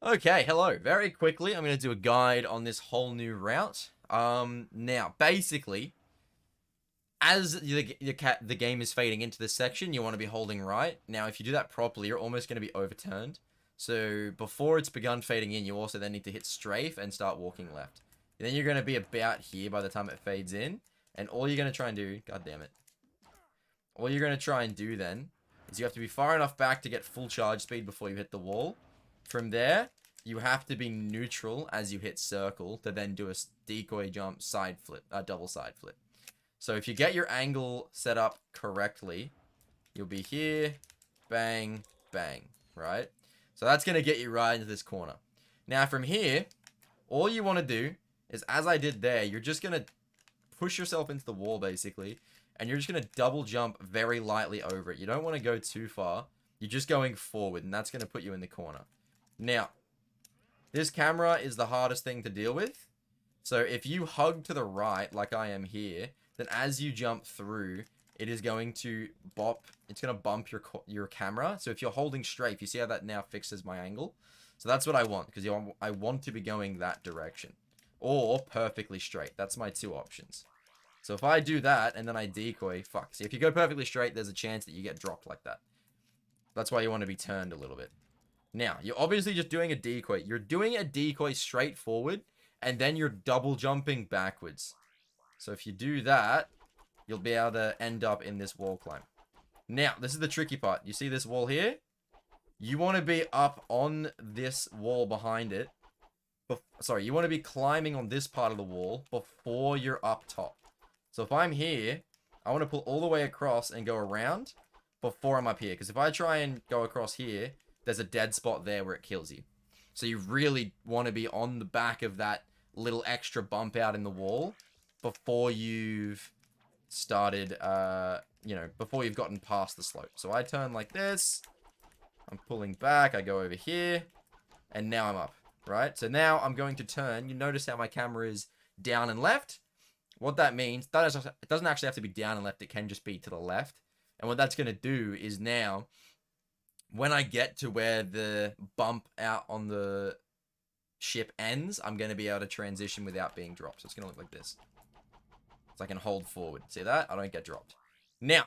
Okay, hello. Very quickly, I'm going to do a guide on this whole new route. Now, basically, as the game is fading into this section, you want to be holding right. Now, if you do that properly, you're almost going to be overturned. So, before it's begun fading in, you also then need to hit strafe and start walking left. And then you're going to be about here by the time it fades in. And all you're going to try and do, god damn it. All you're going to try and do then is you have to be far enough back to get full charge speed before you hit the wall. From there, you have to be neutral as you hit circle to then do a decoy jump side flip, a double side flip. So if you get your angle set up correctly, you'll be here, bang, bang, right? So that's going to get you right into this corner. Now from here, all you want to do is, as I did there, you're just going to push yourself into the wall basically, and you're just going to double jump very lightly over it. You don't want to go too far. You're just going forward, and that's going to put you in the corner. Now, this camera is the hardest thing to deal with. So if you hug to the right, like I am here, then as you jump through, it is going to bop. It's going to bump your camera. So if you're holding straight, you see how that now fixes my angle? So that's what I want, because I want to be going that direction. Or perfectly straight. That's my two options. So if I do that, and then I decoy, fuck. See, if you go perfectly straight, there's a chance that you get dropped like that. That's why you want to be turned a little bit. Now, you're obviously just doing a decoy. You're doing a decoy straight forward, and then you're double jumping backwards. So if you do that, you'll be able to end up in this wall climb. Now, this is the tricky part. You see this wall here? You want to be up on this wall behind it. Sorry, you want to be climbing on this part of the wall before you're up top. So if I'm here, I want to pull all the way across and go around before I'm up here. Because if I try and go across here, there's a dead spot there where it kills you. So you really want to be on the back of that little extra bump out in the wall before you've started, before you've gotten past the slope. So I turn like this. I'm pulling back. I go over here. And now I'm up, right? So now I'm going to turn. You notice how my camera is down and left. What that means, it doesn't actually have to be down and left. It can just be to the left. And what that's going to do is now, when I get to where the bump out on the ship ends, I'm going to be able to transition without being dropped. So it's going to look like this. So I can hold forward. See that? I don't get dropped. Now,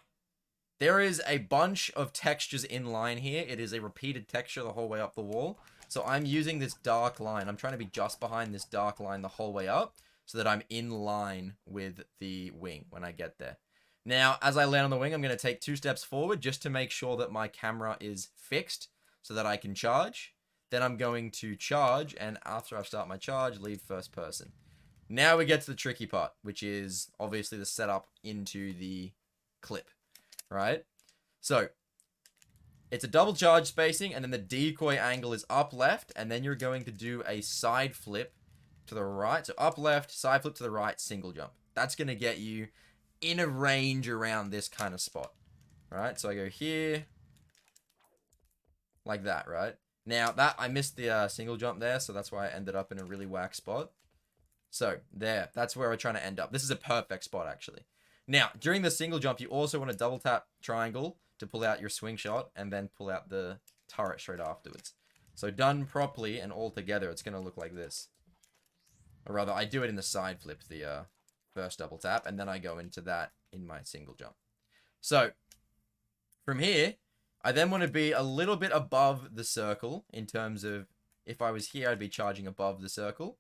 there is a bunch of textures in line here. It is a repeated texture the whole way up the wall. So I'm using this dark line. I'm trying to be just behind this dark line the whole way up, so that I'm in line with the wing when I get there. Now, as I land on the wing, I'm going to take 2 steps forward just to make sure that my camera is fixed so that I can charge. Then I'm going to charge, and after I start my charge, leave first person. Now we get to the tricky part, which is obviously the setup into the clip, right? So, it's a double charge spacing, and then the decoy angle is up left, and then you're going to do a side flip to the right. So up left, side flip to the right, single jump. That's going to get you in a range around this kind of spot. Right? So I go here. Like that, right? Now, I missed the single jump there, so that's why I ended up in a really whack spot. So, there. That's where we're trying to end up. This is a perfect spot, actually. Now, during the single jump, you also want to double tap triangle to pull out your swing shot, and then pull out the turret straight afterwards. So, done properly and all together, it's going to look like this. Or rather, I do it in the side flip, the first double tap, and then I go into that in my single jump. So, from here, I then want to be a little bit above the circle in terms of, if I was here, I'd be charging above the circle.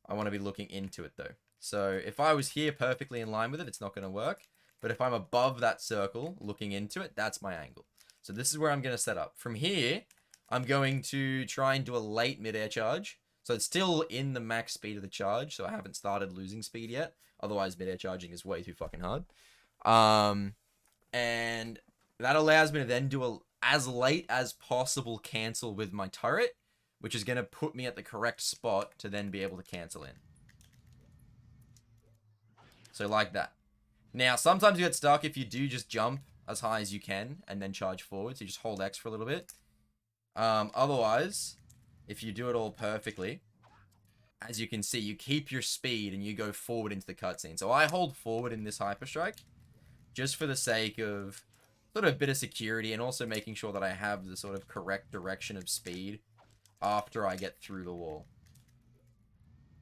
I want to be looking into it, though. So, if I was here perfectly in line with it, it's not going to work. But if I'm above that circle, looking into it, that's my angle. So, this is where I'm going to set up. From here, I'm going to try and do a late mid-air charge. So it's still in the max speed of the charge, so I haven't started losing speed yet. Otherwise, mid-air charging is way too fucking hard. And that allows me to then do a as late as possible cancel with my turret, which is going to put me at the correct spot to then be able to cancel in. So like that. Now, sometimes you get stuck if you do just jump as high as you can and then charge forward. So you just hold X for a little bit. Otherwise, if you do it all perfectly, as you can see, you keep your speed and you go forward into the cutscene. So I hold forward in this hyperstrike just for the sake of sort of a bit of security and also making sure that I have the sort of correct direction of speed after I get through the wall.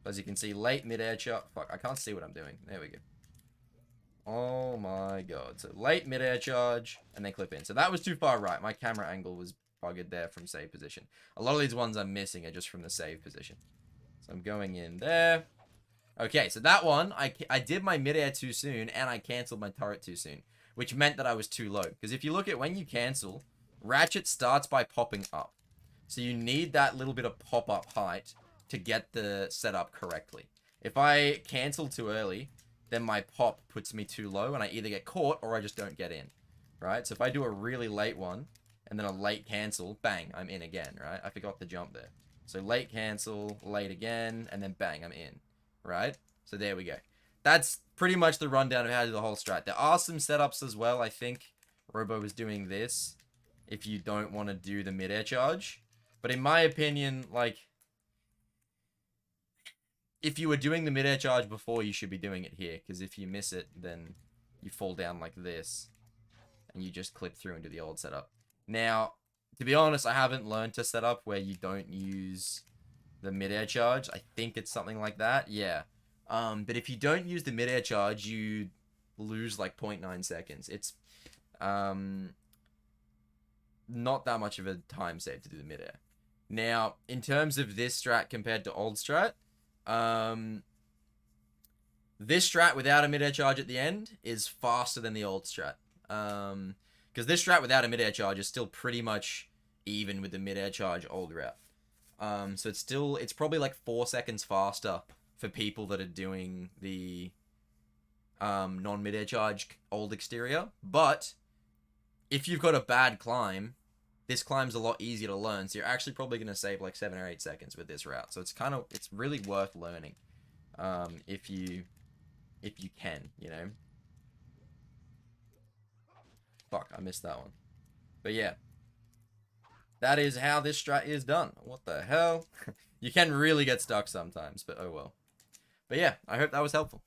As you can see, late mid-air charge. Fuck, I can't see what I'm doing. There we go. Oh my god. So late mid-air charge, and then clip in. So that was too far right. My camera angle was buggered there from save position. A lot of these ones I'm missing are just from the save position. So I'm going in there. Okay, so that one, I did my mid-air too soon, and I cancelled my turret too soon, which meant that I was too low. Because if you look at when you cancel, Ratchet starts by popping up. So you need that little bit of pop-up height to get the setup correctly. If I cancel too early, then my pop puts me too low, and I either get caught or I just don't get in, right? So if I do a really late one, and then a late cancel, bang, I'm in again, right? I forgot the jump there. So late cancel, late again, and then bang, I'm in, right? So there we go. That's pretty much the rundown of how to do the whole strat. There are some setups as well, I think. Robo was doing this if you don't want to do the mid-air charge. But in my opinion, like, if you were doing the mid-air charge before, you should be doing it here. Because if you miss it, then you fall down like this. And you just clip through and do the old setup. Now, to be honest, I haven't learned to set up where you don't use the mid-air charge. I think it's something like that. Yeah. But if you don't use the mid-air charge, you lose like 0.9 seconds. It's not that much of a time save to do the mid-air. Now, in terms of this strat compared to old strat, this strat without a mid-air charge at the end is faster than the old strat. Because this strat without a mid-air charge is still pretty much even with the mid-air charge old route. So it's probably like 4 seconds faster for people that are doing the non-mid-air charge old exterior. But if you've got a bad climb, this climb's a lot easier to learn, so you're actually probably going to save like 7 or 8 seconds with this route. So it's really worth learning if you can, you know. Fuck, I missed that one. But yeah, that is how this strat is done. What the hell? You can really get stuck sometimes, but oh well. But yeah, I hope that was helpful.